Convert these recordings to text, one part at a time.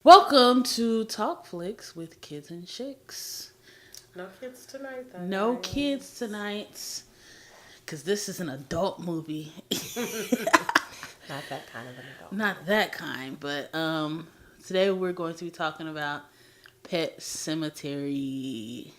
Welcome to Talk Flicks with Kids and Chicks. No kids tonight, though. No kids tonight, because this is an adult movie. Not that kind of an adult. Not that kind, but today we're going to be talking about Pet Semetery.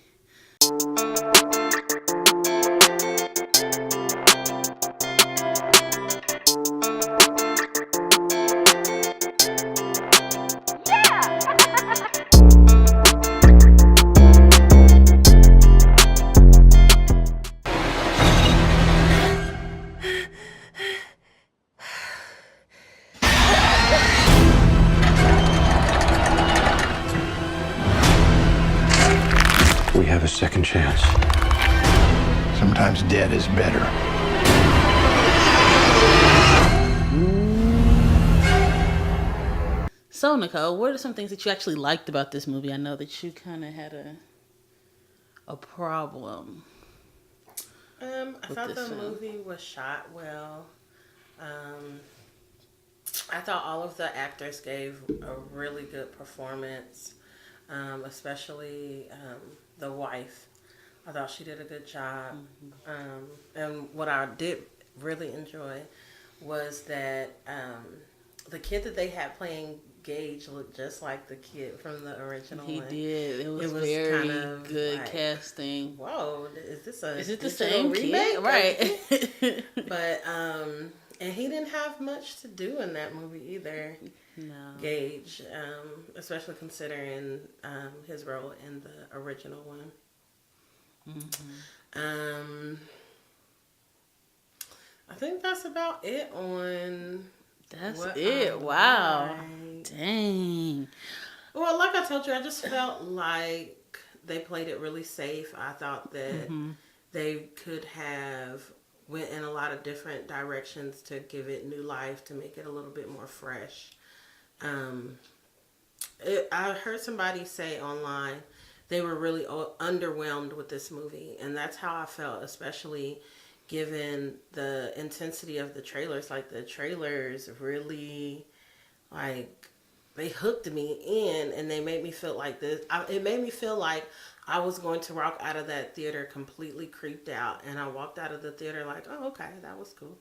We have a second chance. Sometimes dead is better. So, Nicole, what are some things that you actually liked about this movie? I know that you kind of had a problem. I thought the film. movie was shot well. I thought all of the actors gave a really good performance, especially the wife. I thought she did a good job. And what I did really enjoy was that the kid that they had playing Gage looked just like the kid from the original He one. did. It was very kind of good like, casting. Whoa, is Is it the digital same remake? kid? Right. But and he didn't have much to do in that movie either. No. Gage, especially considering his role in the original one. Mm-hmm. I think that's about it on. That's what it. I Wow. liked. Dang. Well, like I told you, I just felt like they played it really safe. I thought that they could have went in a lot of different directions to give it new life, to make it a little bit more fresh. I heard somebody say online they were really underwhelmed with this movie, and that's how I felt, especially given the intensity of the trailers. Like, the trailers really, like, they hooked me in, and they made me feel like this. It made me feel like I was going to walk out of that theater completely creeped out, and I walked out of the theater like, oh, okay, that was cool.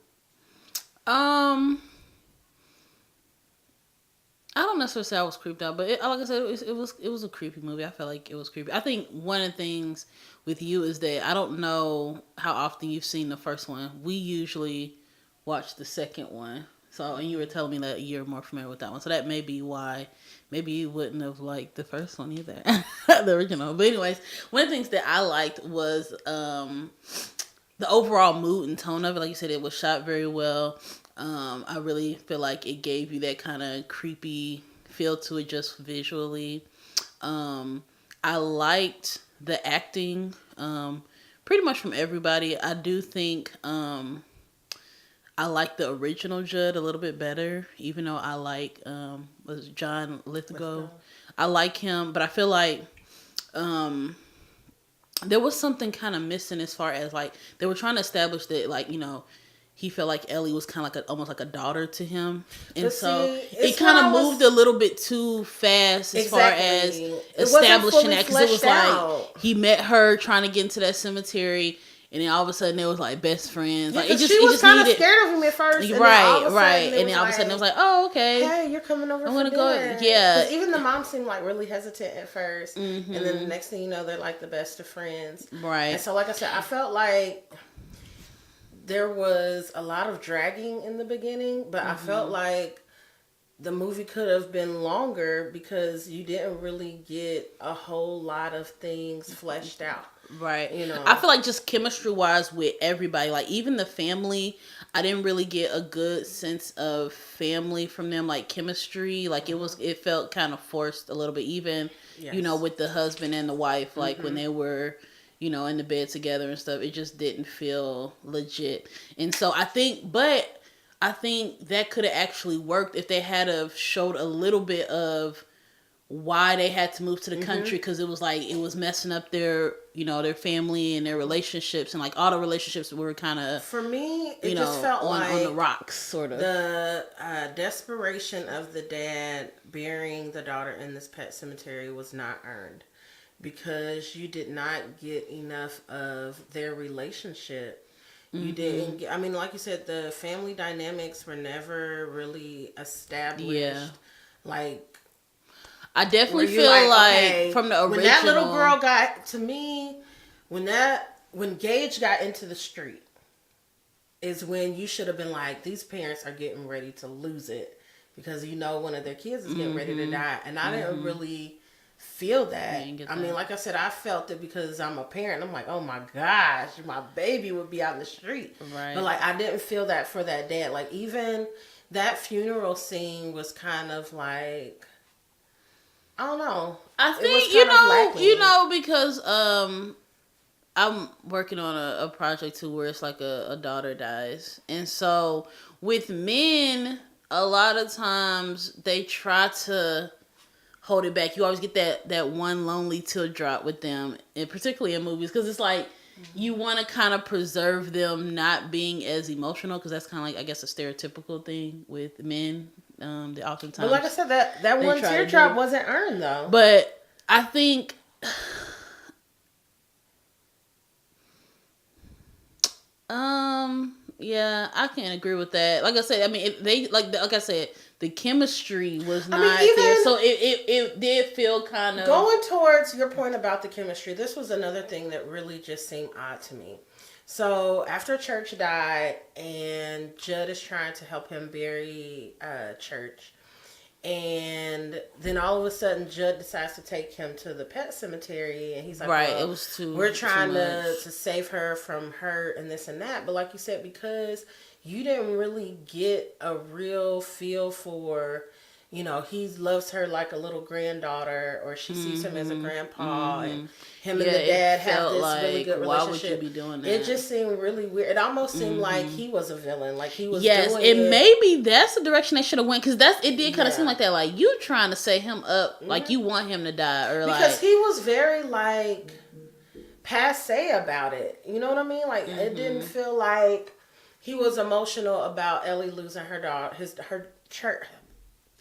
I don't necessarily say I was creeped out, but like I said, it was a creepy movie. I felt like it was creepy. I think one of the things with you is that I don't know how often you've seen the first one. We usually watch the second one. So, and you were telling me that you're more familiar with that one. So that may be why maybe you wouldn't have liked the first one either. The original. But anyways, one of the things that I liked was the overall mood and tone of it. Like you said, it was shot very well. I really feel like it gave you that kind of creepy feel to it just visually. I liked the acting pretty much from everybody. I do think I like the original Judd a little bit better, even though I like was John Lithgow. I like him, but I feel like there was something kind of missing as far as, like, they were trying to establish that, like, you know, he felt like Ellie was kind of like almost like a daughter to him, and But so see, it kind of moved a little bit too fast as far as establishing that, because it was like he met her trying to get into that cemetery, and then all of a sudden they was like best friends. Yeah, like it she was kind of needed, scared of him at first, and right, and then all of a sudden it was like, oh, okay, hey, you're coming over. I'm for gonna dinner. go. Yeah, 'cause even the mom seemed like really hesitant at 1st, and then the next thing you know, they're like the best of friends. Right. And so, like I said, I felt like there was a lot of dragging in the beginning, but I felt like the movie could have been longer because you didn't really get a whole lot of things fleshed out. Right. You know, I feel like just chemistry wise with everybody, like even the family, I didn't really get a good sense of family from them, like chemistry. Like it felt kind of forced a little bit, even, you know, with the husband and the wife, like when they were, you know, in the bed together and stuff, it just didn't feel legit. And so I think that could have actually worked if they had have showed a little bit of why they had to move to the country, because it was like it was messing up their their family and their relationships, and like all the relationships were kind of, for me, it just felt on the rocks, sort of. The desperation of the dad burying the daughter in this pet cemetery was not earned, because you did not get enough of their relationship. You didn't get, I mean, like you said, the family dynamics were never really established. Yeah. Like, I definitely feel like okay, from the original, when that little girl got, to me, when Gage got into the street, is when you should have been like, these parents are getting ready to lose it, because one of their kids is getting ready to die. And I didn't really feel that. I mean, like I said, I felt it because I'm a parent. I'm like, oh my gosh, my baby would be out in the street. Right. But like, I didn't feel that for that dad. Like, even that funeral scene was kind of like, I don't know. I think because I'm working on a project too where it's like a daughter dies, and so with men, a lot of times they try to hold it back. You always get that one lonely teardrop with them, and particularly in movies, because it's like you want to kind of preserve them not being as emotional, because that's kind of like, I guess, a stereotypical thing with men. They oftentimes, but like I said, that one teardrop wasn't earned though. But I think, yeah, I can't agree with that. Like I said, I mean, like I said, the chemistry was not there, so it did feel kind of, going towards your point about the chemistry. This was another thing that really just seemed odd to me. So after Church died, and Judd is trying to help him bury Church, and then all of a sudden Judd decides to take him to the pet cemetery, and he's like, right, well, it was we're trying to save her from hurt and this and that. But like you said, because you didn't really get a real feel for, he loves her like a little granddaughter, or she sees him as a grandpa, and him and the dad have this really good relationship. Why would you be doing that? It just seemed really weird. It almost seemed like he was a villain, like he was. Yes, doing it. Maybe that's the direction they should have went, because it did kind of seem like that, like you trying to set him up, like you want him to die, or because he was very like passe about it. You know what I mean? Like it didn't feel like he was emotional about Ellie losing her dog, her church.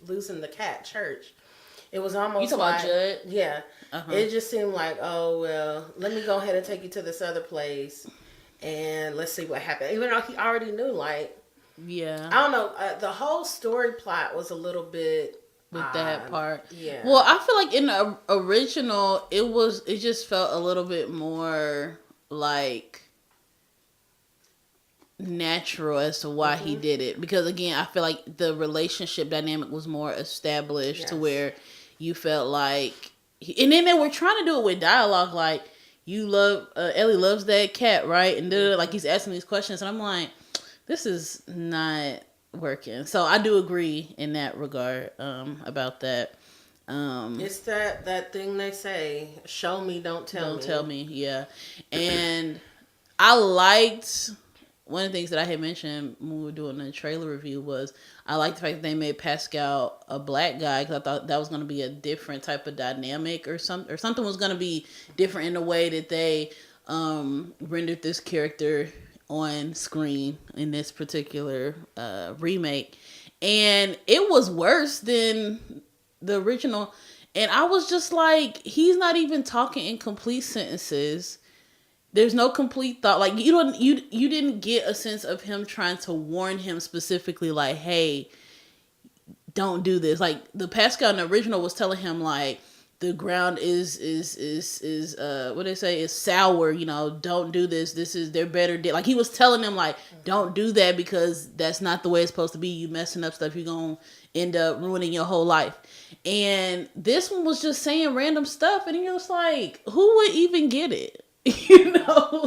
Losing the cat, Church. It was almost you talking like, about Judd? Yeah. It just seemed like, oh well, let me go ahead and take you to this other place, and let's see what happened. Even though he already knew, like, yeah, I don't know. The whole story plot was a little bit with that part. Yeah. Well, I feel like in the original, it just felt a little bit more like natural as to why he did it, because again, I feel like the relationship dynamic was more established to where you felt like, and then they were trying to do it with dialogue, like, you love Ellie loves that cat, right? And like he's asking these questions, and I'm like, this is not working. So I do agree in that regard about that. It's that thing they say, show me, don't tell me. Yeah. And I liked, one of the things that I had mentioned when we were doing the trailer review was, I liked the fact that they made Pascal a black guy, because I thought that was going to be a different type of dynamic, or something was going to be different in the way that they rendered this character on screen in this particular remake. And it was worse than the original. And I was just like, he's not even talking in complete sentences. There's no complete thought. Like, you didn't get a sense of him trying to warn him specifically, like, hey, don't do this. Like, the Pascal in the original was telling him, like, the ground is what they say is sour, don't do this. This is their better day. Like, he was telling them, like, don't do that, because that's not the way it's supposed to be. You messing up stuff, you're gonna end up ruining your whole life. And this one was just saying random stuff, and you're just like, who would even get it?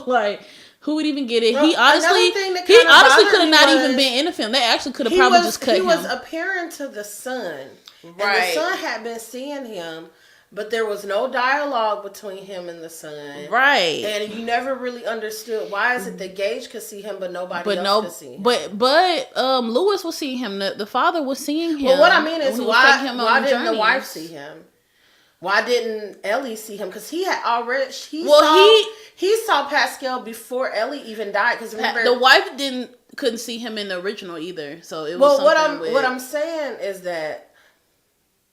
Like, who would even get it? Well, he honestly could have not even been in the film. They actually could have probably just cut him. He was appearing to the son. Right. And the son had been seeing him, but there was no dialogue between him and the son. Right. And you never really understood, why is it that Gage could see him, but nobody else could see him? But Lewis was seeing him. The father was seeing him. Well, what I mean is, why didn't the wife see him? Why didn't Ellie see him? Because he had already he saw Pascal before Ellie even died. Because remember, the wife couldn't see him in the original either. So it was well, something what I'm saying is that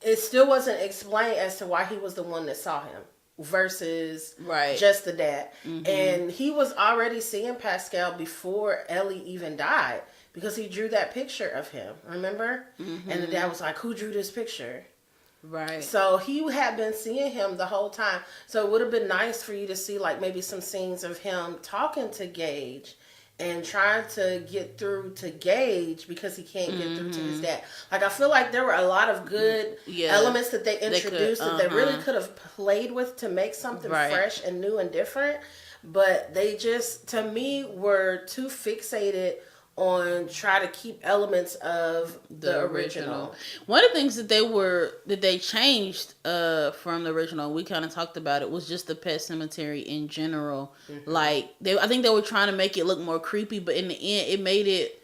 it still wasn't explained as to why he was the one that saw him versus just the dad. Mm-hmm. And he was already seeing Pascal before Ellie even died because he drew that picture of him. Remember? Mm-hmm. And the dad was like, "Who drew this picture?" Right. So he had been seeing him the whole time. So it would have been nice for you to see like maybe some scenes of him talking to Gage and trying to get through to Gage because he can't get through to his dad. Like, I feel like there were a lot of good elements that they introduced that they really could have played with to make something fresh and new and different. But they just, to me, were too fixated on try to keep elements of the original. One of the things that they changed from the original, we kind of talked about it, was just the Pet Sematary in general. Mm-hmm. Like I think they were trying to make it look more creepy, but in the end, it made it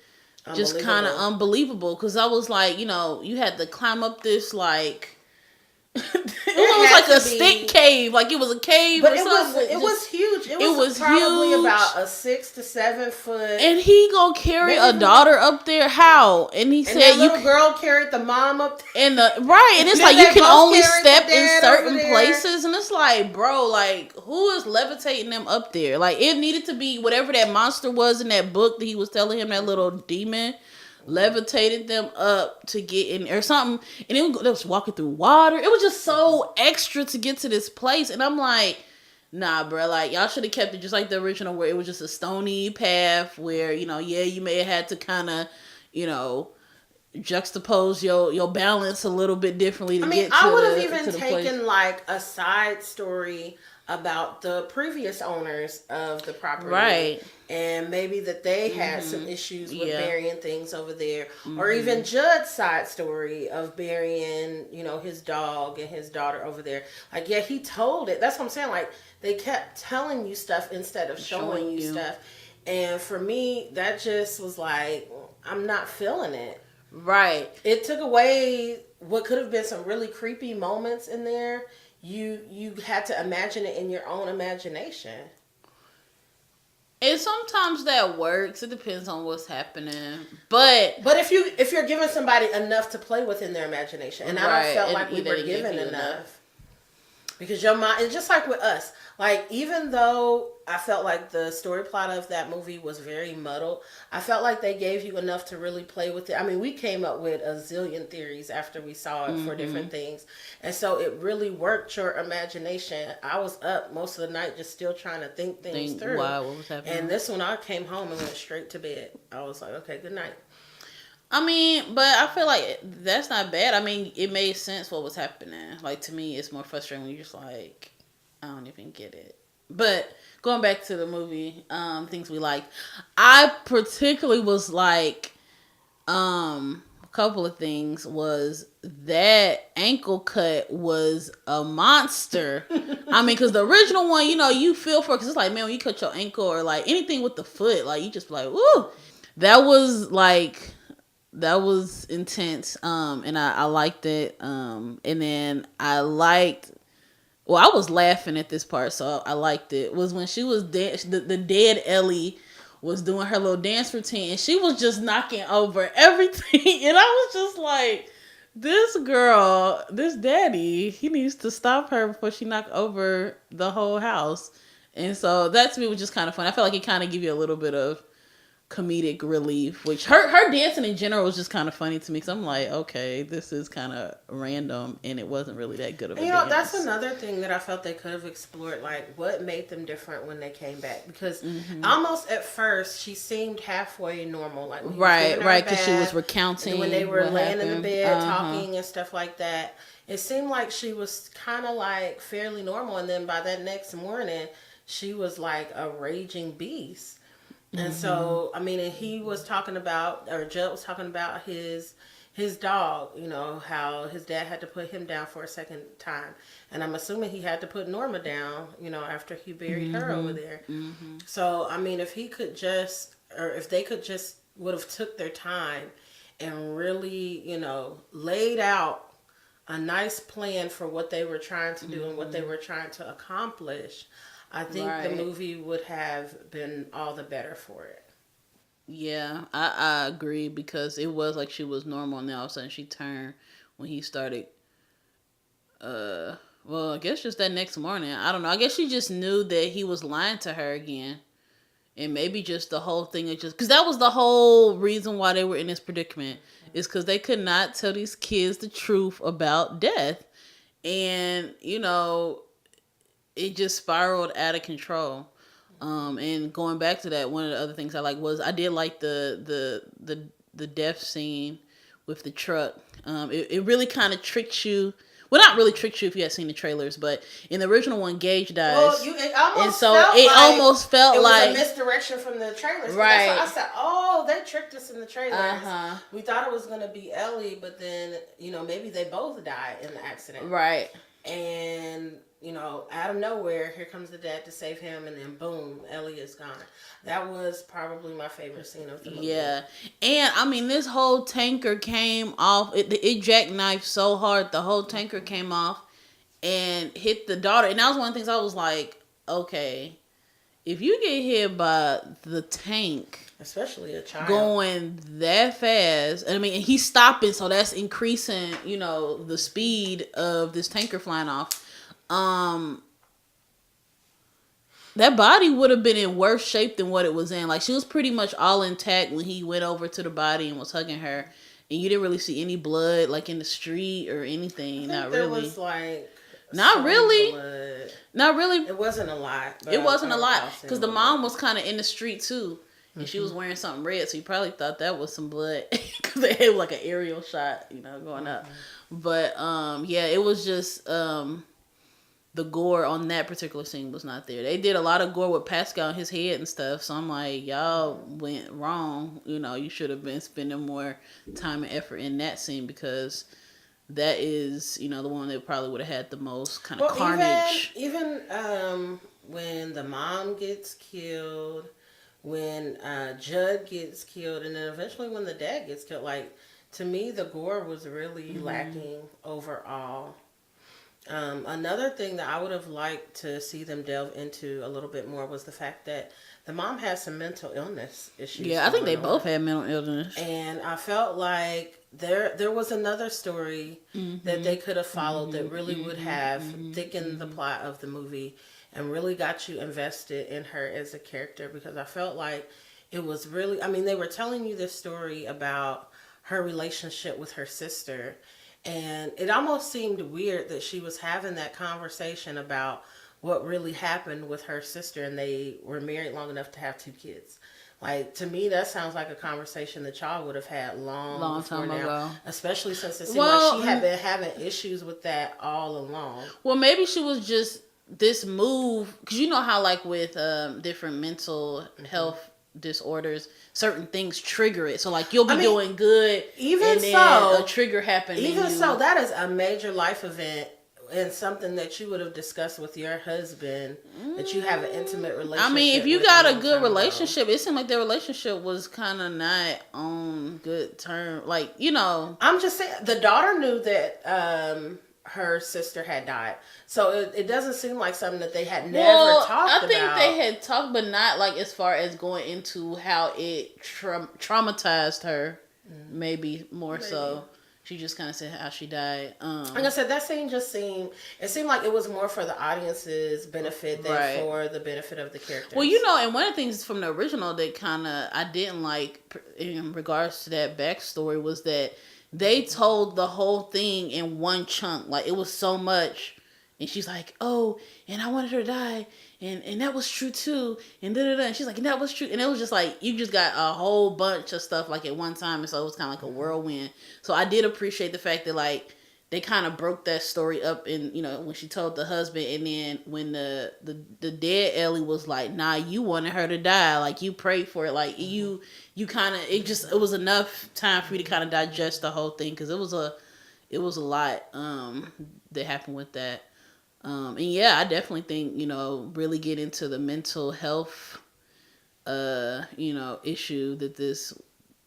just kind of unbelievable. Because I was like, you had to climb up this like. It was like a stick cave, like it was a cave, but or something. It was huge. It was probably huge. About a 6 to 7 foot. And he gonna carry a daughter up there? How? And he said that little girl carried the mom up there. And it's like you can only step in certain places, and it's like, bro, like who is levitating them up there? Like it needed to be whatever that monster was in that book that he was telling him, that little demon. Levitated them up to get in or something, and they was walking through water. It was just so extra to get to this place, and I'm like, nah, bro. Like y'all should have kept it just like the original, where it was just a stony path where you may have had to kind of juxtapose your balance a little bit differently to get to I would have even taken place. Like a side story about the previous owners of the property. Right. And maybe that they had some issues with burying things over there. Mm-hmm. Or even Judd's side story of burying, his dog and his daughter over there. Like, he told it. That's what I'm saying. Like, they kept telling you stuff instead of showing you stuff. And for me, that just was like, I'm not feeling it. Right. It took away what could have been some really creepy moments in there. You had to imagine it in your own imagination. And sometimes that works. It depends on what's happening. But if you're giving somebody enough to play with in their imagination, and I don't felt like we were given enough. Because your mind, it's just like with us. Like, even though I felt like the story plot of that movie was very muddled, I felt like they gave you enough to really play with it. I mean, we came up with a zillion theories after we saw it for different things. And so it really worked your imagination. I was up most of the night just still trying to think things through. Wow, what was happening? And this one, I came home and went straight to bed. I was like, okay, good night. I mean, but I feel like that's not bad. I mean, it made sense what was happening. Like, to me, it's more frustrating when you're just like, I don't even get it. But going back to the movie, things we liked. I particularly was like, a couple of things was that ankle cut was a monster. I mean, because the original one, you feel for it, because it's like, man, when you cut your ankle or like anything with the foot, like you just be like, woo. That was intense, and I liked it. And then I was laughing at this part, so I liked it. Was when she was the dead Ellie was doing her little dance routine, and she was just knocking over everything, and I was just like, this girl, this daddy, he needs to stop her before she knock over the whole house. And so that to me was just kind of fun. I felt like it kind of give you a little bit of comedic relief, which her dancing in general was just kind of funny to me, because I'm like, okay, this is kind of random, and it wasn't really that good of a dance. That's another thing that I felt they could have explored, like what made them different when they came back, because almost at first she seemed halfway normal, like when right, because she was recounting when they were laying in the bed talking and stuff like that. It seemed like she was kind of like fairly normal, and then by that next morning she was like a raging beast. And so, I mean, and he was talking about, or Judd was talking about his dog, how his dad had to put him down for a second time. And I'm assuming he had to put Norma down, after he buried her over there. Mm-hmm. So, I mean, if they could just would have took their time and really, laid out a nice plan for what they were trying to do and what they were trying to accomplish, I think the movie would have been all the better for it. Yeah, I agree because it was like she was normal and then all of a sudden she turned when he started well, I guess just that next morning. I don't know. I guess she just knew that he was lying to her again. And maybe just the whole thing of just because that was the whole reason why they were in this predicament is because they could not tell these kids the truth about death. And, it just spiraled out of control. And going back to that, one of the other things I like was I did like the death scene with the truck. It really kind of tricks you. Well, not really tricks you if you had seen the trailers, but in the original one, Gage dies. Well, it almost felt like it was a misdirection from the trailers. Right. That's why I said, "Oh, they tricked us in the trailers." We thought it was going to be Ellie, but then maybe they both died in the accident. Right. And out of nowhere, here comes the dad to save him, and then boom, Ellie is gone. That was probably my favorite scene of the movie. Yeah, and I mean, this whole tanker came off. It jackknifed so hard, the whole tanker came off and hit the daughter. And that was one of the things I was like, okay, if you get hit by the tank, especially a child going that fast, and I mean, and he's stopping, so that's increasing, the speed of this tanker flying off. That body would have been in worse shape than what it was in. Like, she was pretty much all intact when he went over to the body and was hugging her, and you didn't really see any blood like in the street or anything. Not there really. Was like not really. Blood. Not really. It wasn't a lot. It wasn't a lot because the mom was kind of in the street too, and she was wearing something red, so you probably thought that was some blood because they had like an aerial shot, going up. But yeah, it was just the gore on that particular scene was not there. They did a lot of gore with Pascal on his head and stuff. So I'm like, y'all went wrong. You should have been spending more time and effort in that scene because that is, the one that probably would have had the most kind of carnage. Even when the mom gets killed, when Judd gets killed, and then eventually when the dad gets killed, like, to me, the gore was really lacking overall. Another thing that I would have liked to see them delve into a little bit more was the fact that the mom had some mental illness issues. Yeah, I think they both had mental illness. And I felt like there was another story that they could have followed that really would have thickened the plot of the movie and really got you invested in her as a character, because I felt like it was really, they were telling you this story about her relationship with her sister. And it almost seemed weird that she was having that conversation about what really happened with her sister, and they were married long enough to have 2 kids. Like, to me, that sounds like a conversation that y'all would have had long time ago. Especially since it seemed like she had been having issues with that all along. Well, maybe she was just this move, because you know how like with different mental health disorders, certain things trigger it. So like you'll be doing good, even and then a trigger happened. Even so, that is a major life event and something that you would have discussed with your husband, that you have an intimate relationship. If you got a good relationship, it seemed like their relationship was kind of not on good terms. Like, I'm just saying, the daughter knew that her sister had died, so it doesn't seem like something that they had never talked about. I think they had talked, but not like as far as going into how it traumatized her. Maybe more so. She just kind of said how she died. Like I said, that scene it seemed like it was more for the audience's benefit than for the benefit of the characters. Well, and one of the things from the original that kind of I didn't like in regards to that backstory was that they told the whole thing in one chunk. Like, it was so much. And she's like, oh, and I wanted her to die. And that was true too. And da-da-da. And she's like, and that was true. And it was just like, you just got a whole bunch of stuff like at one time. And so it was kind of like a whirlwind. So I did appreciate the fact that like, they kind of broke that story up in, when she told the husband, and then when the dead Ellie was like, nah, you wanted her to die. Like, you prayed for it. Like, you kind of, it was enough time for you to kind of digest the whole thing. Cause it was a lot, that happened with that. And yeah, I definitely think, really get into the mental health, issue that this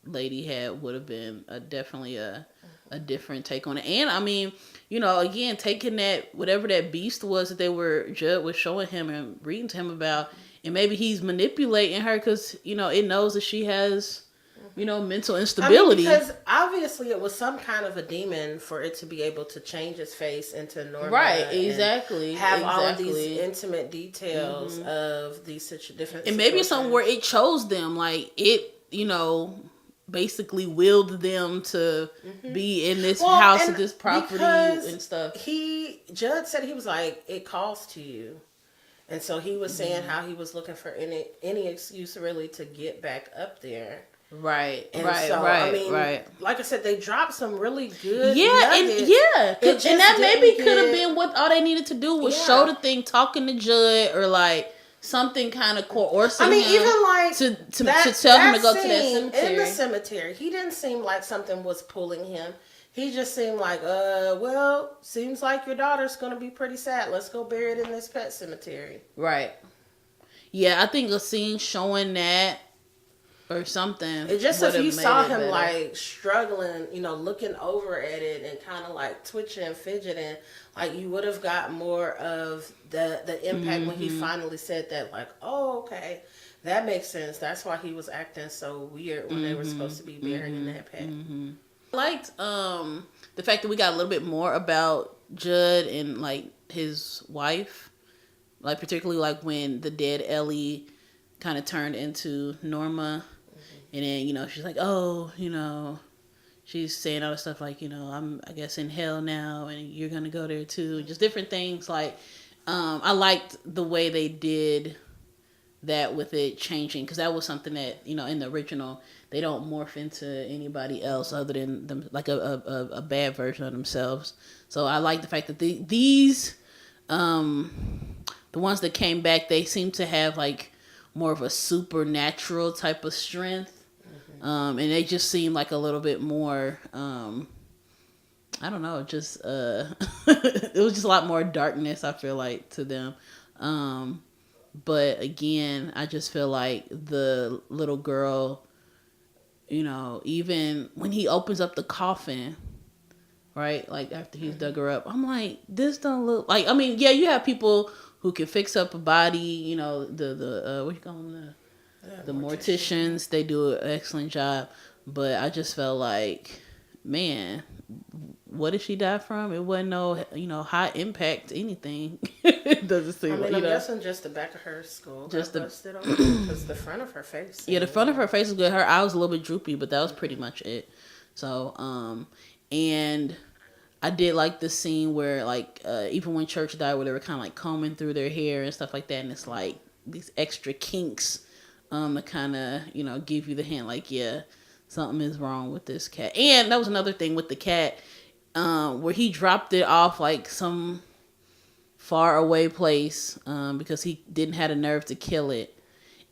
lady had would have been definitely a a different take on it. And I mean, again, taking that whatever that beast was that Judd was showing him and reading to him about, and maybe he's manipulating her because it knows that she has mental instability. Because obviously it was some kind of a demon for it to be able to change its face into Norma. Right, exactly. Have all of these intimate details of these different. And maybe something where it chose them, like it, basically willed them to be in this house and this property and stuff. Judd said he was like, it calls to you. And so he was saying how he was looking for any excuse really to get back up there. Right, and right, so, right, I mean, right. Like I said, they dropped some really good nuggets. And that maybe could have been what all they needed to do was show the thing, talking to Judd, or like something kind of coercing him. Even like to tell him to go to that cemetery. In the cemetery, he didn't seem like something was pulling him. He just seemed like, seems like your daughter's gonna be pretty sad. Let's go bury it in this pet cemetery. Right. Yeah, I think a scene showing that or something. It just if you saw him like struggling, looking over at it and kind of like twitching and fidgeting, like you would have got more of the impact when he finally said that, like, oh, okay, that makes sense. That's why he was acting so weird when they were supposed to be burying that pet. I liked the fact that we got a little bit more about Judd and like his wife, like particularly like when the dead Ellie kind of turned into Norma. And then, she's like, oh, she's saying all the stuff like, I'm, I guess, in hell now and you're going to go there too. Just different things. Like, I liked the way they did that with it changing. Because that was something that, in the original, they don't morph into anybody else other than them, like a bad version of themselves. So I like the fact that these, the ones that came back, they seem to have like more of a supernatural type of strength. And they just seem like a little bit more, I don't know, just, it was just a lot more darkness, I feel like, to them. But again, I just feel like the little girl, even when he opens up the coffin, right? Like after he's dug her up, I'm like, this don't look like, I mean, yeah, you have people who can fix up a body, the what you call them, the morticians, they do an excellent job. But I just felt like, man, what did she die from? It wasn't no, high impact anything. It doesn't seem like, I'm guessing just the back of her skull. Just busted open, because the front of her face. Yeah, the front of her face was good. Her eye was a little bit droopy, but that was pretty much it. So, and I did like the scene where, like, even when Church died, where they were kind of like combing through their hair and stuff like that, and it's like these extra kinks to kind of, give you the hint, like, yeah, something is wrong with this cat. And that was another thing with the cat, where he dropped it off like some far away place because he didn't have the nerve to kill it.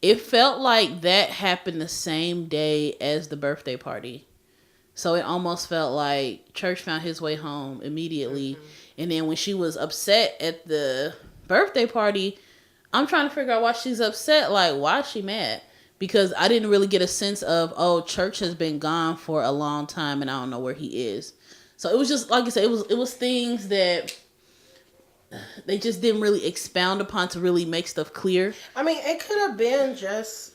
It felt like that happened the same day as the birthday party. So it almost felt like Church found his way home immediately. And then when she was upset at the birthday party, I'm trying to figure out why she's upset. Like, why is she mad? Because I didn't really get a sense of, Church has been gone for a long time and I don't know where he is. So it was just, like I said, it was things that they just didn't really expound upon to really make stuff clear. I mean, it could have been just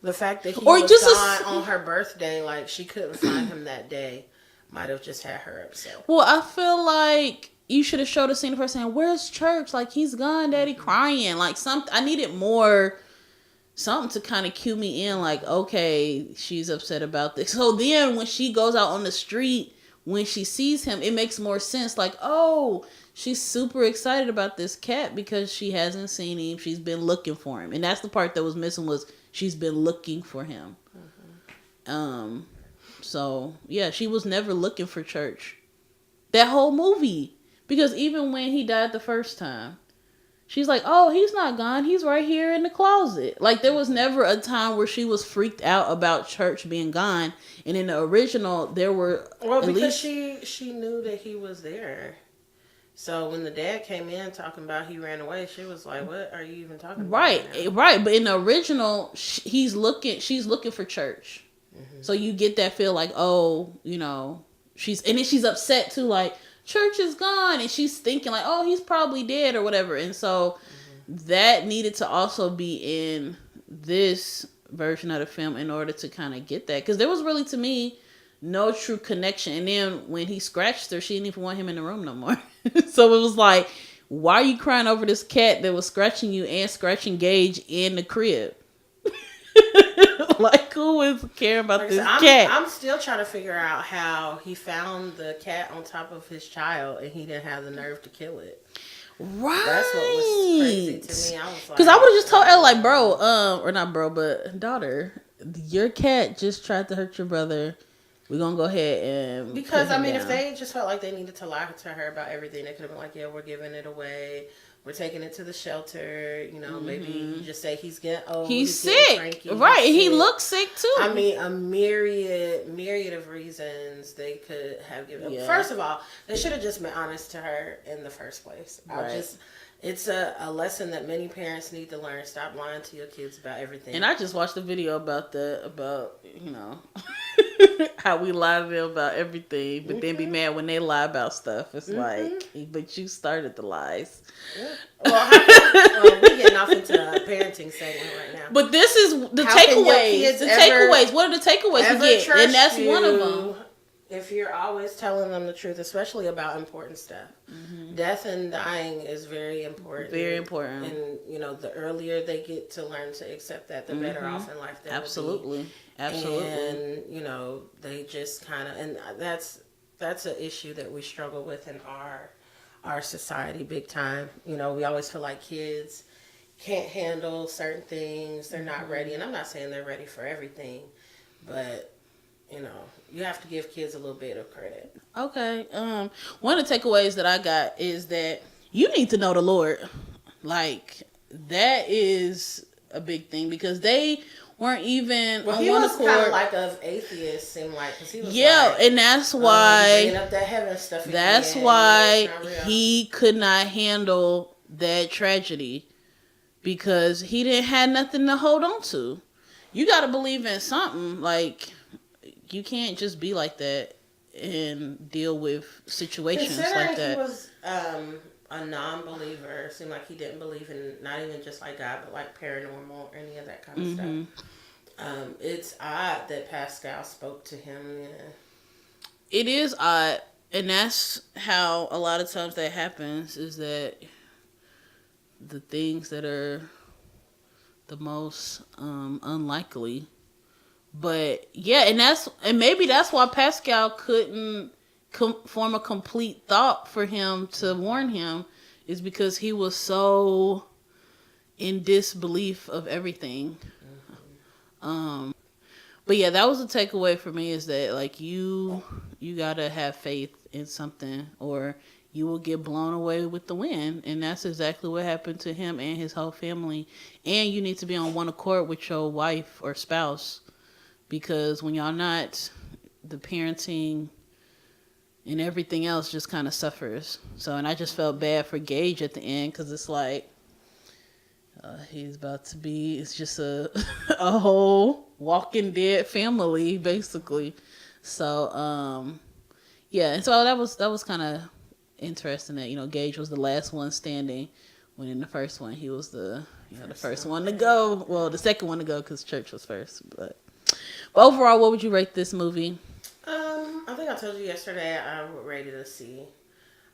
the fact that he or was just gone on her birthday. Like, she couldn't find him that day. Might have just had her upset. Well, I feel like you should have showed a scene of her saying, where's Church? Like, he's gone, Daddy, crying. Like, I needed something to kind of cue me in. Like, okay, she's upset about this. So then when she goes out on the street, when she sees him, it makes more sense. Like, oh, she's super excited about this cat because she hasn't seen him. She's been looking for him. And that's the part that was missing, was she's been looking for him. So, yeah, she was never looking for Church. That whole movie. Because even when he died the first time, she's like, oh, he's not gone. He's right here in the closet. Like, there was never a time where she was freaked out about Church being gone. And in the original, there were... Well, because she knew that he was there. So when the dad came in talking about he ran away, she was like, what are you even talking about? Right. But in the original, she's looking for Church. So you get that feel like, oh, she's upset too, like, church is gone, and she's thinking like, oh, he's probably dead or whatever. And so that needed to also be in this version of the film in order to kind of get that, because there was really, to me, no true connection. And then when he scratched her, she didn't even want him in the room no more. So it was like, why are you crying over this cat that was scratching you and scratching Gage in the crib? Like, who is caring about this cat? I'm still trying to figure out how he found the cat on top of his child and he didn't have the nerve to kill it. Right. That's what was crazy to me. I was like, because I would have just told Elle, like, bro, or not bro, but daughter, your cat just tried to hurt your brother. We're gonna go ahead and because if they just felt like they needed to lie to her about everything, they could have been like, yeah, we're giving it away. We're taking it to the shelter. You know, maybe you just say he's getting old. He's sick. Cranky, Right. He's He sick. looks sick too. I mean, a myriad of reasons they could have given. Yeah. First of all, they should have just been honest to her in the first place. Right. It's a lesson that many parents need to learn. Stop lying to your kids about everything. And I just watched a video about how we lie to them about everything, but then be mad when they lie about stuff. It's like, but you started the lies. Yeah. Well, we're getting off into a parenting segment right now. But this is the How can your takeaways. kids The ever- takeaways. What are the takeaways we get? And that's one of them. If you're always telling them the truth, especially about important stuff. Death and dying is very important. Very important. And, the earlier they get to learn to accept that, the better off in life they will be. Absolutely. And, they just kind of, and that's an issue that we struggle with in our society big time. We always feel like kids can't handle certain things. They're not ready. And I'm not saying they're ready for everything, but you have to give kids a little bit of credit. Okay. One of the takeaways that I got is that you need to know the Lord. Like, that is a big thing, because they weren't even well, on he one was accord. kind of like an atheist, seemed like, because he was and that's why bringing up that heaven stuff again. that's why he could not handle that tragedy, because he didn't have nothing to hold on to. You got to believe in something. Like, you can't just be like that and deal with situations like that. He was a non-believer. It seemed like he didn't believe in, not even just like God, but like paranormal or any of that kind of stuff. It's odd that Pascal spoke to him. Yeah. It is odd, and that's how a lot of times that happens, is that the things that are the most unlikely. But yeah, and maybe that's why Pascal couldn't form a complete thought for him to warn him, is because he was so in disbelief of everything. But yeah, that was a takeaway for me, is that like you gotta have faith in something, or you will get blown away with the wind. And that's exactly what happened to him and his whole family. And you need to be on one accord with your wife or spouse, because when y'all not, the parenting and everything else just kind of suffers. So, and I just felt bad for Gage at the end, because it's like, he's about to be, it's just a whole Walking Dead family, basically. So, yeah. And so that was kind of interesting that, Gage was the last one standing, when in the first one, he was the first one to go. Well, the second one to go, because church was first. But overall, what would you rate this movie? I think I told you yesterday I would rate it a C.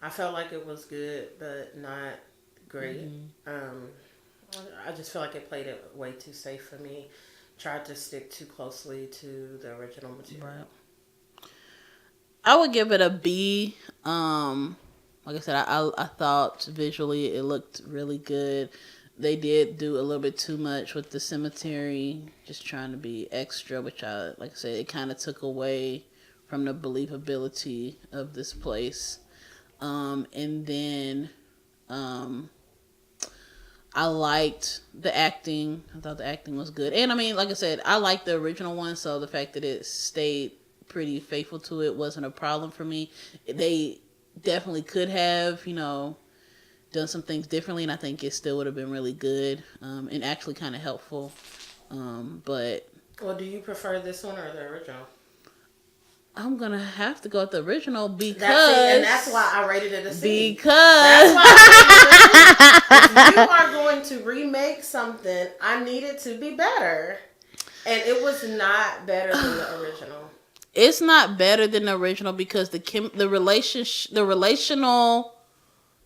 I felt like it was good, but not great. I just feel like it played it way too safe for me. Tried to stick too closely to the original material. Right. I would give it a B. Like I said, I thought visually it looked really good. They did do a little bit too much with the cemetery, just trying to be extra, which like I said, it kind of took away from the believability of this place. And then I liked the acting. I thought the acting was good. And I mean, like I said, I liked the original one, so the fact that it stayed pretty faithful to it wasn't a problem for me. They definitely could have, done some things differently, and I think it still would have been really good, and actually kind of helpful. But well, do you prefer this one or the original? I'm gonna have to go with the original because that's why I rated it a C. Because that's why I rated it a C. If you are going to remake something, I need it to be better, and it was not better than the original. It's not better than the original because the relational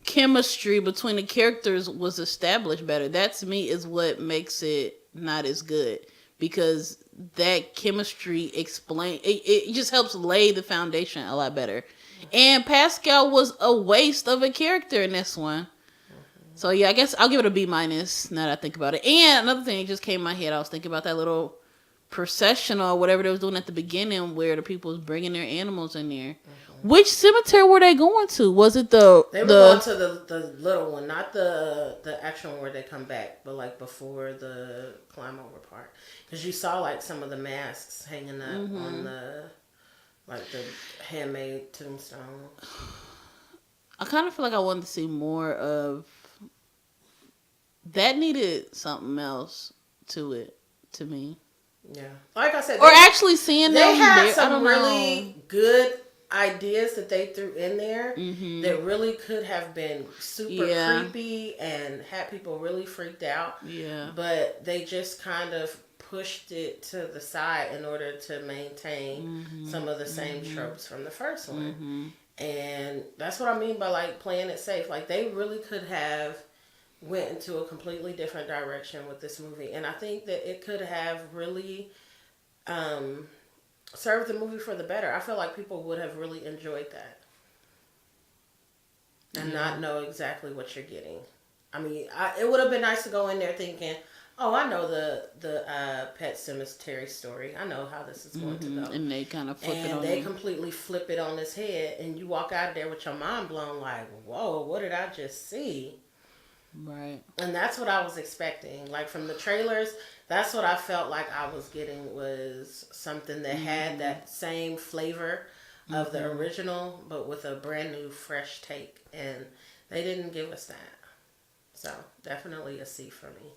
chemistry between the characters was established better. That to me is what makes it not as good, because that chemistry it just helps lay the foundation a lot better. And Pascal was a waste of a character in this one. So yeah, I guess I'll give it a B minus now that I think about it. And another thing that just came in my head, I was thinking about that little procession or whatever they was doing at the beginning where the people was bringing their animals in there. Which cemetery were they going to? Was it they were going to the little one, not the actual one where they come back, but like before the climb over part, because you saw like some of the masks hanging up on the handmade tombstone. I kind of feel like I wanted to see more of that. Needed something else to it to me. Yeah, like I said, or actually seeing they them. had some really good ideas that they threw in there that really could have been super creepy and had people really freaked out. Yeah, but they just kind of pushed it to the side in order to maintain some of the same tropes from the first one. And that's what I mean by like playing it safe. Like they really could have went into a completely different direction with this movie, and I think that it could have really served the movie for the better. I feel like people would have really enjoyed that and not know exactly what you're getting. I mean, it would have been nice to go in there thinking, oh, I know the Pet Semetery story. I know how this is going to go. And they kind of flip it on and they completely flip it on its head, and you walk out of there with your mind blown like, whoa, what did I just see? Right. And that's what I was expecting. Like from the trailers, that's what I felt like I was getting, was something that had that same flavor of the original, but with a brand new, fresh take. And they didn't give us that. So definitely a C for me.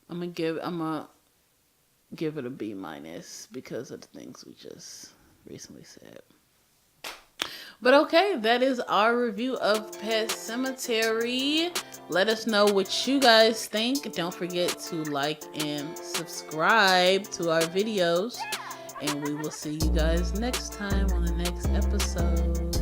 I'm gonna give it a B minus because of the things we just recently said. But okay, that is our review of Pet Semetery. Let us know what you guys think. Don't forget to like and subscribe to our videos. And we will see you guys next time on the next episode.